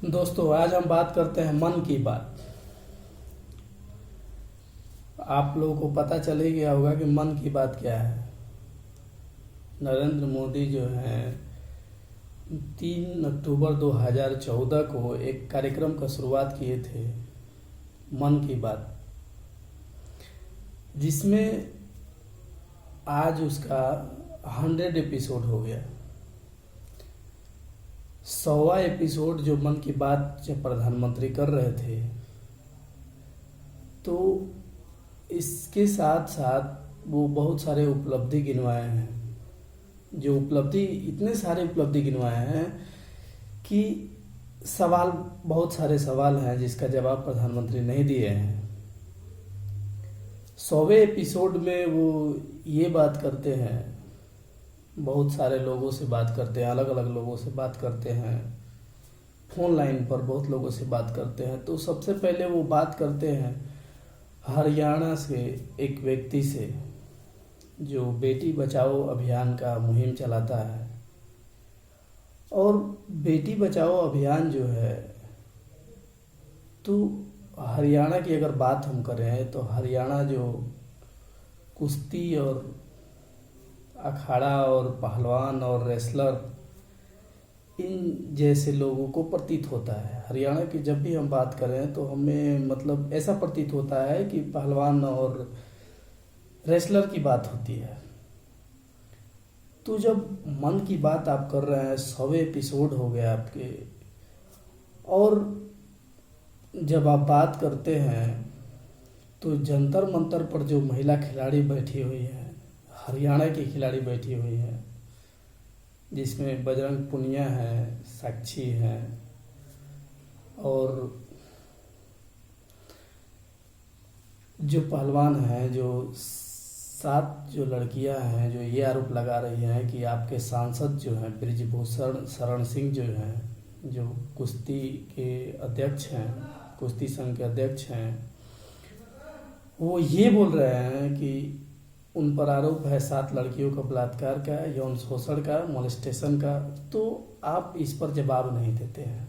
दोस्तों, आज हम बात करते हैं मन की बात। आप लोगों को पता चल ही गया होगा कि मन की बात क्या है। नरेंद्र मोदी जो हैं 3 अक्टूबर 2014 को एक कार्यक्रम का शुरुआत किए थे, मन की बात, जिसमें आज उसका 100 एपिसोड हो गया। 100वां एपिसोड जो मन की बात जब प्रधानमंत्री कर रहे थे, तो इसके साथ साथ वो बहुत सारे उपलब्धि गिनवाए हैं। जो उपलब्धि, इतने सारे उपलब्धि गिनवाए हैं कि सवाल, बहुत सारे सवाल हैं जिसका जवाब प्रधानमंत्री नहीं दिए हैं। 100वें एपिसोड में वो ये बात करते हैं, बहुत सारे लोगों से बात करते हैं, अलग अलग लोगों से बात करते हैं, फोन लाइन पर बहुत लोगों से बात करते हैं। तो सबसे पहले वो बात करते हैं हरियाणा से एक व्यक्ति से जो बेटी बचाओ अभियान का मुहिम चलाता है। और बेटी बचाओ अभियान जो है, तो हरियाणा की अगर बात हम करें तो हरियाणा जो कुश्ती और अखाड़ा और पहलवान और रेसलर, इन जैसे लोगों को प्रतीत होता है। हरियाणा की जब भी हम बात करें तो हमें मतलब ऐसा प्रतीत होता है कि पहलवान और रेसलर की बात होती है। तो जब मन की बात आप कर रहे हैं, 100वें एपिसोड हो गया आपके, और जब आप बात करते हैं तो जंतर मंतर पर जो महिला खिलाड़ी बैठी हुई हैं, हरियाणा की खिलाड़ी बैठी हुई हैं, जिसमें बजरंग पुनिया है, साक्षी हैं, और जो पहलवान हैं, जो 7 जो लड़कियां हैं जो ये आरोप लगा रही हैं कि आपके सांसद जो हैं बृजभूषण शरण सिंह जो हैं, जो कुश्ती के अध्यक्ष हैं, कुश्ती संघ के अध्यक्ष हैं, वो ये बोल रहे हैं कि उन पर आरोप है 7 लड़कियों का बलात्कार का, यौन शोषण का, मोलेस्टेशन का। तो आप इस पर जवाब नहीं देते हैं।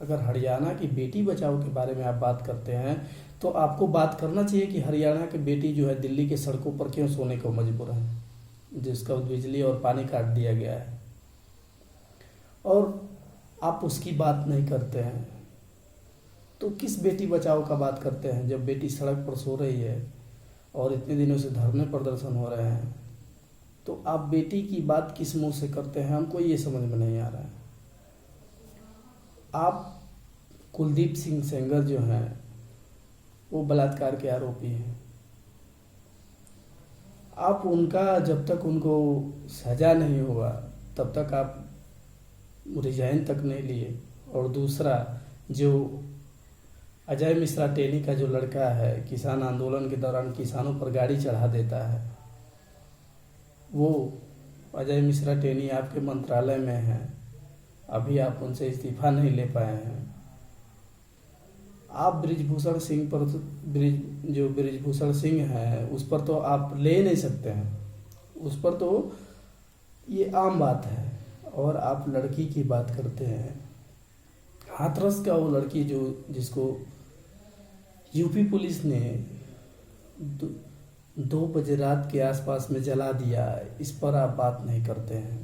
अगर हरियाणा की बेटी बचाओ के बारे में आप बात करते हैं तो आपको बात करना चाहिए कि हरियाणा की बेटी जो है दिल्ली के सड़कों पर क्यों सोने को मजबूर है, जिसका बिजली और पानी काट दिया गया है, और आप उसकी बात नहीं करते हैं। तो किस बेटी बचाओ का बात करते हैं जब बेटी सड़क पर सो रही है और इतने दिनों से धरने प्रदर्शन हो रहे हैं? तो आप बेटी की बात किस मुंह से करते हैं, हमको ये समझ में नहीं आ रहा है। आप कुलदीप सिंह सेंगर जो हैं वो बलात्कार के आरोपी हैं। आप उनका जब तक उनको सजा नहीं हुआ तब तक आप रिजाइन तक नहीं लिए। और दूसरा, जो अजय मिश्रा टेनी का जो लड़का है, किसान आंदोलन के दौरान किसानों पर गाड़ी चढ़ा देता है, वो अजय मिश्रा टेनी आपके मंत्रालय में है, अभी आप उनसे इस्तीफा नहीं ले पाए हैं। आप बृजभूषण सिंह पर, जो बृजभूषण सिंह है उस पर तो आप ले नहीं सकते हैं, उस पर तो ये आम बात है। और आप लड़की की बात करते हैं, हाथरस का वो लड़की जो जिसको यूपी पुलिस ने 2 बजे रात के आसपास में जला दिया, इस पर आप बात नहीं करते हैं।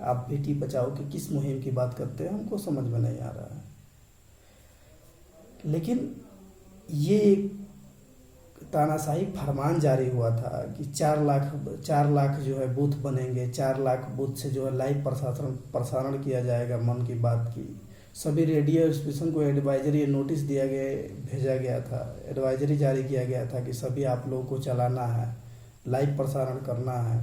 आप बेटी बचाओ की किस मुहिम की बात करते हैं, हमको समझ में नहीं आ रहा है। लेकिन ये एक तानाशाही फरमान जारी हुआ था कि 4 लाख जो है बूथ बनेंगे, 4 लाख बूथ से जो है लाइव प्रसारण किया जाएगा मन की बात की। सभी रेडियो स्टेशन को एडवाइजरी नोटिस भेजा गया था, एडवाइजरी जारी किया गया था कि सभी आप लोगों को चलाना है, लाइव प्रसारण करना है।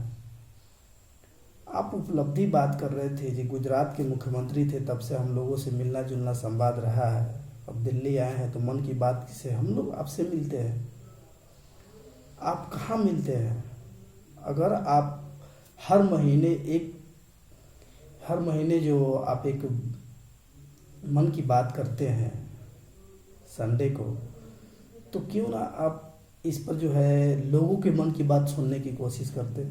आप उपलब्धि बात कर रहे थे जी, गुजरात के मुख्यमंत्री थे, तब से हम लोगों से मिलना जुलना संवाद रहा है। अब दिल्ली आए हैं तो मन की बात से हम लोग आपसे मिलते हैं। आप कहाँ मिलते हैं? अगर आप हर महीने जो आप एक मन की बात करते हैं संडे को, तो क्यों ना आप इस पर जो है लोगों के मन की बात सुनने की कोशिश करते।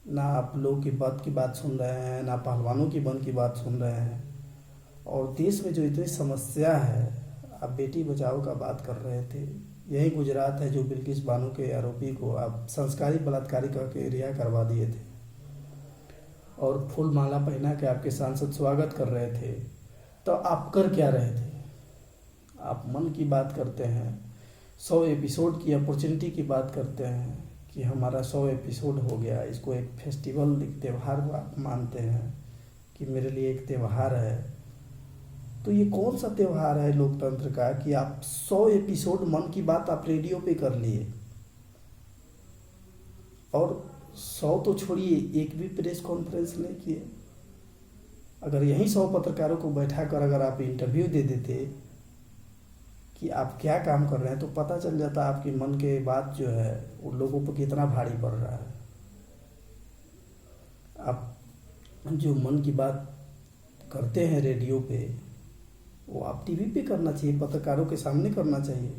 ना आप लोगों की बात सुन रहे हैं, ना पहलवानों की मन की बात सुन रहे हैं। और देश में जो इतनी समस्या है, आप बेटी बचाओ का बात कर रहे थे, यही गुजरात है जो बिल्किस बानो के आरोपी को आप संस्कारी बलात्कारी करके रिहा करवा दिए थे और फूल माला पहना के आपके सांसद स्वागत कर रहे थे। तो आप कर क्या रहे थे? आप मन की बात करते हैं, 100 एपिसोड की अपॉर्चुनिटी की बात करते हैं कि हमारा 100 एपिसोड हो गया, इसको एक फेस्टिवल, एक त्यौहार आप मानते हैं कि मेरे लिए एक त्यौहार है। तो ये कौन सा त्यौहार है लोकतंत्र का कि आप 100 एपिसोड मन की बात आप रेडियो पे कर लिए, और 100 तो छोड़िए, एक भी प्रेस कॉन्फ्रेंस नहीं किए। अगर यही 100 पत्रकारों को बैठा कर अगर आप इंटरव्यू दे देते कि आप क्या काम कर रहे हैं, तो पता चल जाता आपकी मन के बात जो है उन लोगों पर कितना भारी पड़ रहा है। आप जो मन की बात करते हैं रेडियो पे, वो आप टीवी पे करना चाहिए, पत्रकारों के सामने करना चाहिए।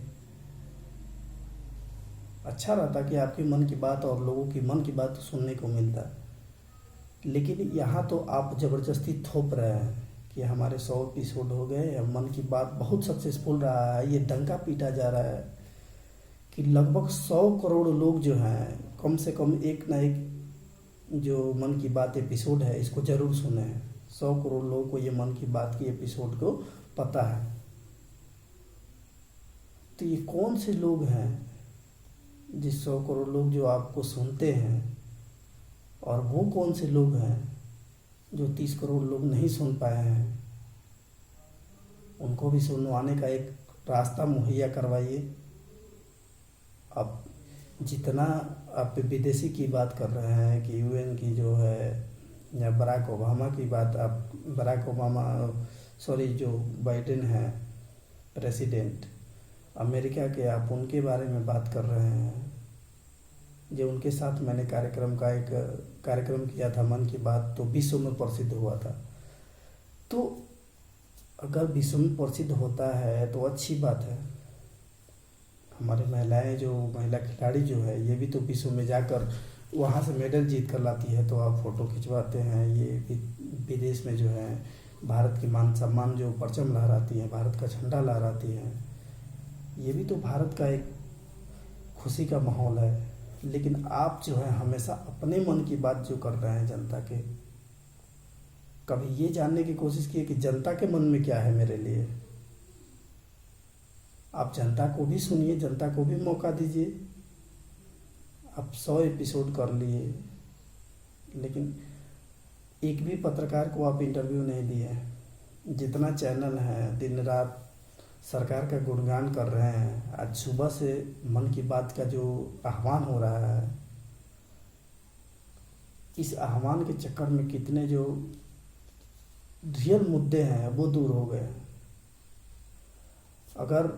अच्छा रहता कि आपके मन की बात और लोगों की मन की बात सुनने को मिलता। लेकिन यहाँ तो आप ज़बरदस्ती थोप रहे हैं कि हमारे 100 एपिसोड हो गए, मन की बात बहुत सक्सेसफुल रहा है। ये डंका पीटा जा रहा है कि लगभग 100 करोड़ लोग जो हैं, कम से कम एक ना एक जो मन की बात एपिसोड है इसको ज़रूर सुने हैं। 100 करोड़ लोगों को ये मन की बात की एपिसोड को पता है। तो ये कौन से लोग हैं जिस 100 करोड़ लोग जो आपको सुनते हैं, और वो कौन से लोग हैं जो 30 करोड़ लोग नहीं सुन पाए हैं? उनको भी सुनवाने का एक रास्ता मुहैया करवाइए। अब जितना आप विदेशी की बात कर रहे हैं कि यूएन की जो है, या बराक ओबामा की बात, आप बराक ओबामा जो बाइडेन हैं प्रेसिडेंट अमेरिका के, आप उनके बारे में बात कर रहे हैं। जो उनके साथ मैंने एक कार्यक्रम किया था मन की बात, तो विश्व में प्रसिद्ध हुआ था। तो अगर विश्व में प्रसिद्ध होता है तो अच्छी बात है। हमारी महिलाएं, जो महिला खिलाड़ी जो है, ये भी तो विश्व में जाकर वहाँ से मेडल जीत कर लाती है, तो आप फ़ोटो खिंचवाते हैं। ये विदेश में जो है भारत की मान सम्मान जो परचम लहराती है, भारत का झंडा लहराती है, ये भी तो भारत का एक खुशी का माहौल है। लेकिन आप जो है हमेशा अपने मन की बात जो कर रहे हैं जनता के, कभी ये जानने की कोशिश किए कि जनता के मन में क्या है मेरे लिए? आप जनता को भी सुनिए, जनता को भी मौका दीजिए। आप 100 एपिसोड कर लिए, लेकिन एक भी पत्रकार को आप इंटरव्यू नहीं दिए। जितना चैनल है दिन रात सरकार का गुणगान कर रहे हैं। आज सुबह से मन की बात का जो आह्वान हो रहा है, इस आह्वान के चक्कर में कितने जो रियल मुद्दे हैं वो दूर हो गए। अगर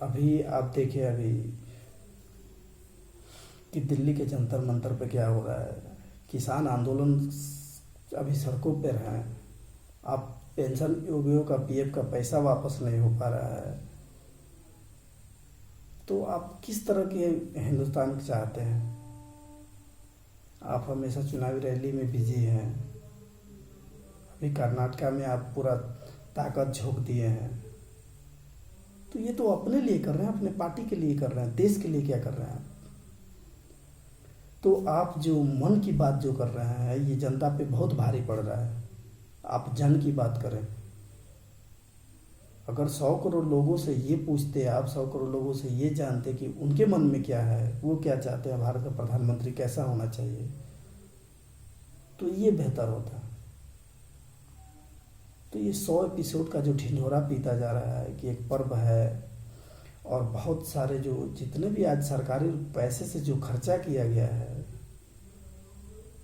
अभी आप देखें अभी कि दिल्ली के जंतर मंतर पे क्या हो रहा है, किसान आंदोलन अभी सड़कों पर हैं। आप पेंशन योगियों का पीएफ का पैसा वापस नहीं हो पा रहा है। तो आप किस तरह के हिंदुस्तान चाहते हैं? आप हमेशा चुनावी रैली में बिजी हैं। अभी कर्नाटका में आप पूरा ताकत झोंक दिए हैं। तो ये तो अपने लिए कर रहे हैं, अपने पार्टी के लिए कर रहे हैं, देश के लिए क्या कर रहे हैं? तो आप जो मन की बात जो कर रहे हैं, ये जनता पे बहुत भारी पड़ रहा है। आप जन की बात करें। अगर 100 करोड़ लोगों से ये पूछते, आप 100 करोड़ लोगों से ये जानते कि उनके मन में क्या है, वो क्या चाहते हैं, भारत का प्रधानमंत्री कैसा होना चाहिए, तो ये बेहतर होता। तो ये 100 एपिसोड का जो ढिंढोरा पीता जा रहा है कि एक पर्व है, और बहुत सारे जो जितने भी आज सरकारी पैसे से जो खर्चा किया गया है,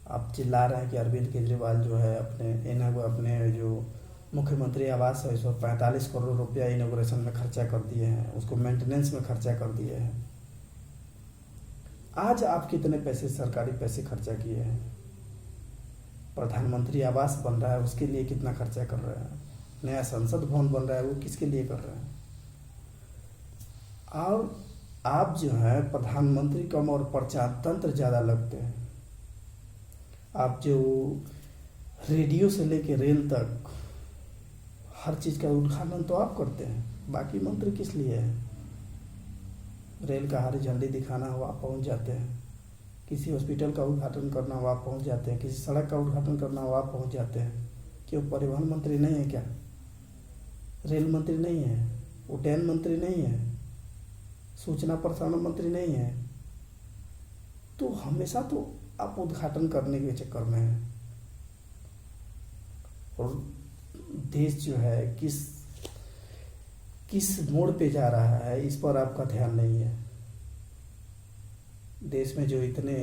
आप चिल्ला रहे हैं कि अरविंद केजरीवाल जो है अपने जो मुख्यमंत्री आवास है, 145 करोड़ रुपया इनॉग्रेशन में खर्चा कर दिए हैं, उसको मेंटेनेंस में खर्चा कर दिए हैं। आज आप कितने पैसे सरकारी पैसे खर्चा किए हैं? प्रधानमंत्री आवास बन रहा है, उसके लिए कितना खर्चा कर रहे हैं? नया संसद भवन बन रहा है, वो किसके लिए कर रहे हैं? और आप जो है प्रधानमंत्री कम और प्रजातंत्र ज़्यादा लगते हैं। आप जो रेडियो से लेके रेल तक हर चीज़ का उद्घाटन तो आप करते हैं, बाकी मंत्री किस लिए है? रेल का हरी झंडी दिखाना हो आप पहुंच जाते हैं, किसी हॉस्पिटल का उद्घाटन करना हो आप पहुंच जाते हैं, किसी सड़क का उद्घाटन करना हो आप पहुंच जाते हैं। क्यों परिवहन मंत्री नहीं है क्या? रेल मंत्री नहीं है? उड्डयन मंत्री नहीं है? सूचना प्रसारण मंत्री नहीं है? तो हमेशा तो आप उद्घाटन करने के चक्कर में हैं। और देश जो है किस मोड़ पे जा रहा है इस पर आपका ध्यान नहीं है। देश में जो इतने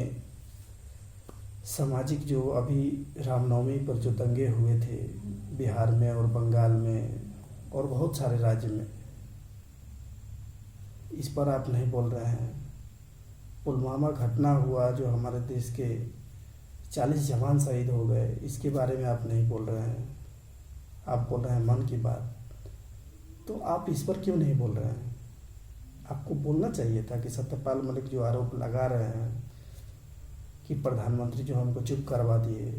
सामाजिक, जो अभी रामनवमी पर जो दंगे हुए थे बिहार में और बंगाल में और बहुत सारे राज्य में, इस पर आप नहीं बोल रहे हैं। पुलवामा घटना हुआ जो हमारे देश के 40 जवान शहीद हो गए, इसके बारे में आप नहीं बोल रहे हैं। आप बोल रहे हैं मन की बात, तो आप इस पर क्यों नहीं बोल रहे हैं? आपको बोलना चाहिए था कि सत्यपाल मलिक जो आरोप लगा रहे हैं कि प्रधानमंत्री जो हमको चुप करवा दिए,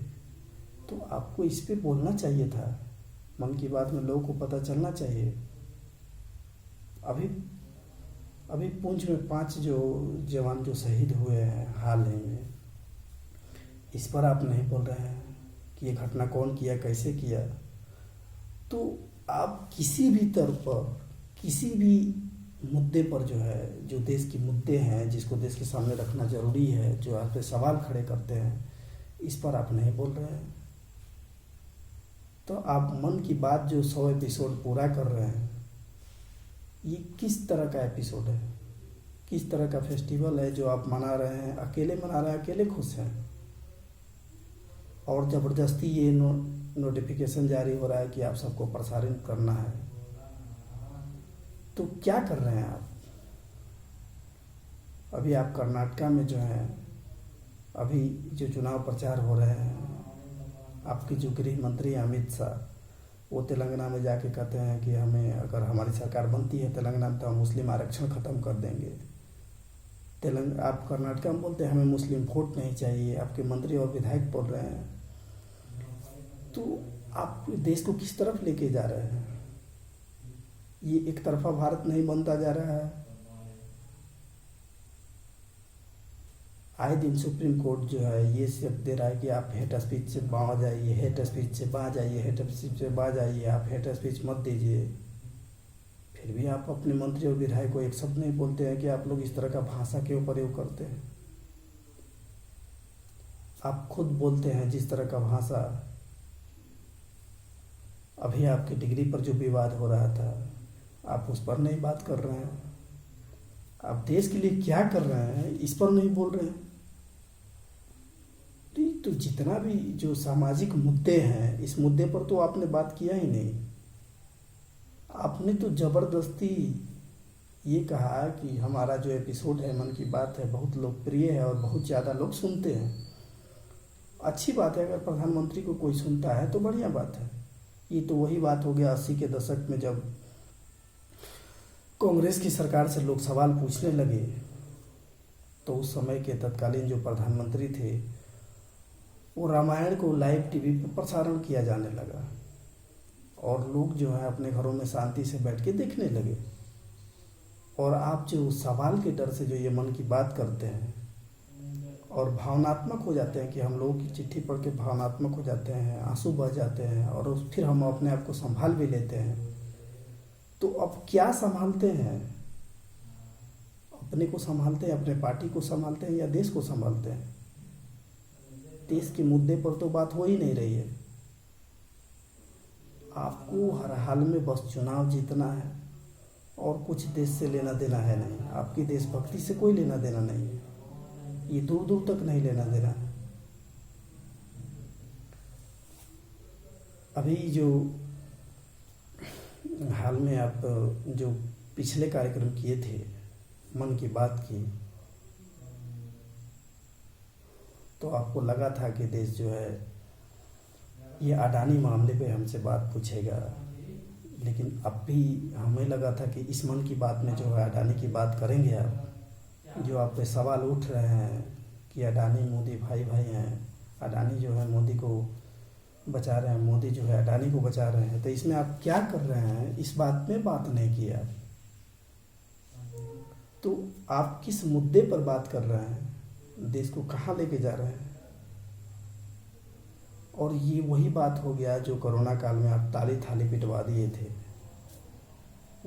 तो आपको इस पे बोलना चाहिए था। मन की बात में लोगों को पता चलना चाहिए। अभी पुंछ में 5 जो जवान जो शहीद हुए हैं हाल ही में, इस पर आप नहीं बोल रहे हैं कि ये घटना कौन किया, कैसे किया। तो आप किसी भी तरह पर, किसी भी मुद्दे पर जो है, जो देश के मुद्दे हैं जिसको देश के सामने रखना जरूरी है, जो आप पे सवाल खड़े करते हैं, इस पर आप नहीं बोल रहे हैं। तो आप मन की बात जो 100 एपिसोड पूरा कर रहे हैं, ये किस तरह का एपिसोड है, किस तरह का फेस्टिवल है जो आप मना रहे हैं? अकेले मना रहे हैं, अकेले खुश हैं, और ज़बरदस्ती ये नोटिफिकेशन जारी हो रहा है कि आप सबको प्रसारित करना है। तो क्या कर रहे हैं आप? अभी आप कर्नाटका में जो है, अभी जो चुनाव प्रचार हो रहे हैं, आपके जो गृह मंत्री अमित शाह, वो तेलंगाना में जाके कहते हैं कि हमें, अगर हमारी सरकार बनती है तेलंगाना में, तो हम मुस्लिम आरक्षण ख़त्म कर देंगे। आप कर्नाटका में बोलते हैं हमें मुस्लिम वोट नहीं चाहिए, आपके मंत्री और विधायक बोल रहे हैं। तो आप देश को किस तरफ लेके जा रहे हैं? ये एक तरफा भारत नहीं बनता जा रहा है? आए दिन सुप्रीम कोर्ट जो है ये शर्त दे रहा है कि आप हेट स्पीच से बाहर जाइए, हेट स्पीच से बाहर जाइए, हेट स्पीच से बाहर जाइए, आप हेट स्पीच मत दीजिए। फिर भी आप अपने मंत्री और विधायक को एक शब्द नहीं बोलते हैं कि आप लोग इस तरह का भाषा क्यों प्रयोग करते हैं। आप खुद बोलते हैं जिस तरह का भाषा। अभी आपकी डिग्री पर जो विवाद हो रहा था, आप उस पर नहीं बात कर रहे हैं। आप देश के लिए क्या कर रहे हैं इस पर नहीं बोल रहे हैं। तो जितना भी जो सामाजिक मुद्दे हैं, इस मुद्दे पर तो आपने बात किया ही नहीं। आपने तो जबरदस्ती ये कहा कि हमारा जो एपिसोड है मन की बात है बहुत लोकप्रिय है और बहुत ज़्यादा लोग सुनते हैं। अच्छी बात है, अगर प्रधानमंत्री को कोई सुनता है तो बढ़िया बात है। ये तो वही बात हो गया 80 के दशक में, जब कांग्रेस की सरकार से लोग सवाल पूछने लगे, तो उस समय के तत्कालीन जो प्रधानमंत्री थे, वो रामायण को लाइव टीवी पर प्रसारण किया जाने लगा और लोग जो है अपने घरों में शांति से बैठ के देखने लगे। और आप जो सवाल के डर से जो ये मन की बात करते हैं और भावनात्मक हो जाते हैं कि हम लोगों की चिट्ठी पढ़ के भावनात्मक हो जाते हैं, आंसू बह जाते हैं और फिर हम अपने आप को संभाल भी लेते हैं। तो अब क्या संभालते हैं? अपने को संभालते हैं, अपने पार्टी को संभालते हैं, या देश को संभालते हैं? देश के मुद्दे पर तो बात हो ही नहीं रही है। आपको हर हाल में बस चुनाव जीतना है और कुछ देश से लेना देना है नहीं। आपकी देशभक्ति से कोई लेना देना नहीं है, ये दूर दूर तक नहीं लेना देना है। अभी जो हाल में आप जो पिछले कार्यक्रम किए थे मन की बात की, तो आपको लगा था कि देश जो है ये अडानी मामले पे हमसे बात पूछेगा, लेकिन अब भी हमें लगा था कि इस मन की बात में जो है अडानी की बात करेंगे आप। जो आप पे सवाल उठ रहे हैं कि अडानी मोदी भाई भाई हैं, अडानी जो है मोदी को बचा रहे हैं, मोदी जो है अडानी को बचा रहे हैं, तो इसमें आप क्या कर रहे हैं इस बात में बात नहीं की आप। तो आप किस मुद्दे पर बात कर रहे हैं, देश को कहाँ लेके जा रहे हैं। और ये वही बात हो गया जो कोरोना काल में आप ताली थाली पिटवा दिए थे,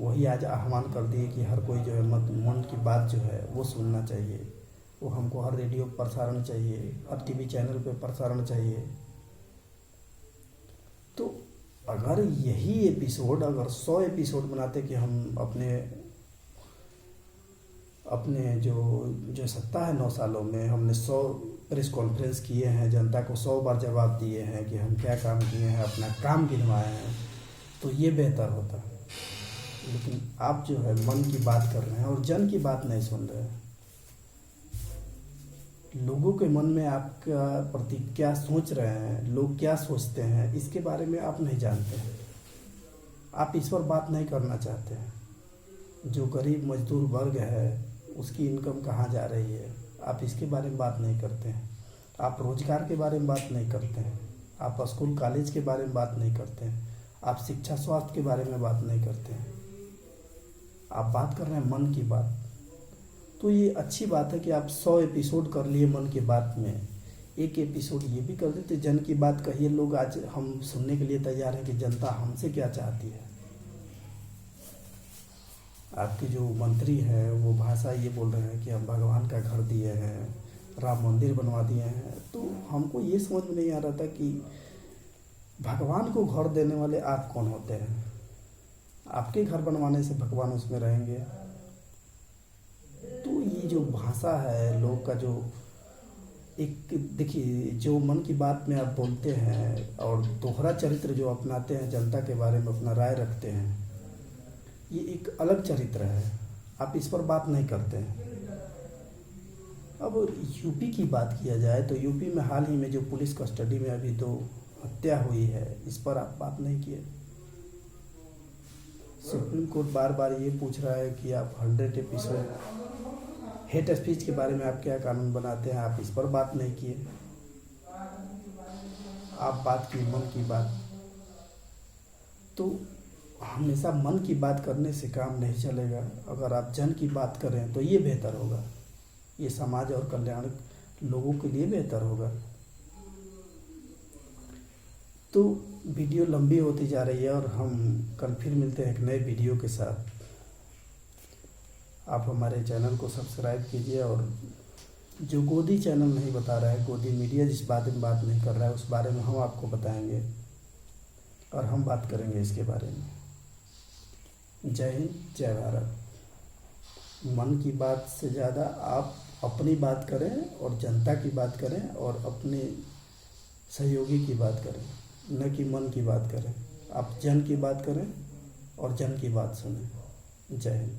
वही आज आह्वान कर दिए कि हर कोई जो है मन की बात जो है वो सुनना चाहिए, वो हमको हर रेडियो प्रसारण चाहिए, हर टीवी चैनल पे प्रसारण चाहिए। तो अगर यही एपिसोड अगर 100 एपिसोड बनाते कि हम अपने अपने जो सत्ता है 9 सालों में हमने 100 प्रेस कॉन्फ्रेंस किए हैं, जनता को 100 बार जवाब दिए हैं कि हम क्या काम किए हैं, अपना काम गिनवाए हैं, तो ये बेहतर होता। लेकिन आप जो है मन की बात कर रहे हैं और जन की बात नहीं सुन रहे हैं। लोगों के मन में आपका प्रति क्या सोच रहे हैं, लोग क्या सोचते हैं, इसके बारे में आप नहीं जानते हैं। आप इस पर बात नहीं करना चाहते हैं। जो गरीब मजदूर वर्ग है उसकी इनकम कहाँ जा रही है, आप इसके बारे में बात नहीं करते हैं। आप रोजगार के बारे में बात नहीं करते हैं। आप स्कूल कॉलेज के बारे में बात नहीं करते हैं। आप शिक्षा स्वास्थ्य के बारे में बात नहीं करते हैं। आप बात कर रहे हैं मन की बात। तो ये अच्छी बात है कि आप 100 एपिसोड कर लिए मन की बात में, एक एपिसोड ये भी कर देते जन की बात कहिए। लोग आज हम सुनने के लिए तैयार हैं कि जनता हमसे क्या चाहती है। आपके जो मंत्री हैं वो भाषा ये बोल रहे हैं कि हम भगवान का घर दिए हैं, राम मंदिर बनवा दिए हैं। तो हमको ये समझ में नहीं आ रहा था कि भगवान को घर देने वाले आप कौन होते हैं। आपके घर बनवाने से भगवान उसमें रहेंगे। तो ये जो भाषा है लोग का, जो एक देखिए जो मन की बात में आप बोलते हैं और दोहरा चरित्र जो अपनाते हैं, जनता के बारे में अपना राय रखते हैं, ये एक अलग चरित्र है। आप इस पर बात नहीं करते हैं। अब यूपी की बात किया जाए तो यूपी में हाल ही में जो पुलिस कस्टडी में अभी 2 हत्या हुई है, इस पर आप बात नहीं किए। सुप्रीम कोर्ट बार बार ये पूछ रहा है कि आप 100 एपिसोड हेट स्पीच के बारे में आप क्या कानून बनाते हैं, आप इस पर बात नहीं किए। आप बात की मन की बात। तो हमेशा मन की बात करने से काम नहीं चलेगा। अगर आप जन की बात करें तो ये बेहतर होगा, ये समाज और कल्याण लोगों के लिए बेहतर होगा। तो वीडियो लंबी होती जा रही है और हम कल फिर मिलते हैं एक नए वीडियो के साथ। आप हमारे चैनल को सब्सक्राइब कीजिए और जो गोदी चैनल नहीं बता रहा है, गोदी मीडिया जिस बारे में बात नहीं कर रहा है, उस बारे में हम आपको बताएंगे और हम बात करेंगे इसके बारे में। जय हिंद, जय भारत। मन की बात से ज़्यादा आप अपनी बात करें और जनता की बात करें और अपने सहयोगी की बात करें, न कि मन की बात करें। आप जन की बात करें और जन की बात सुनें। जय हिंद।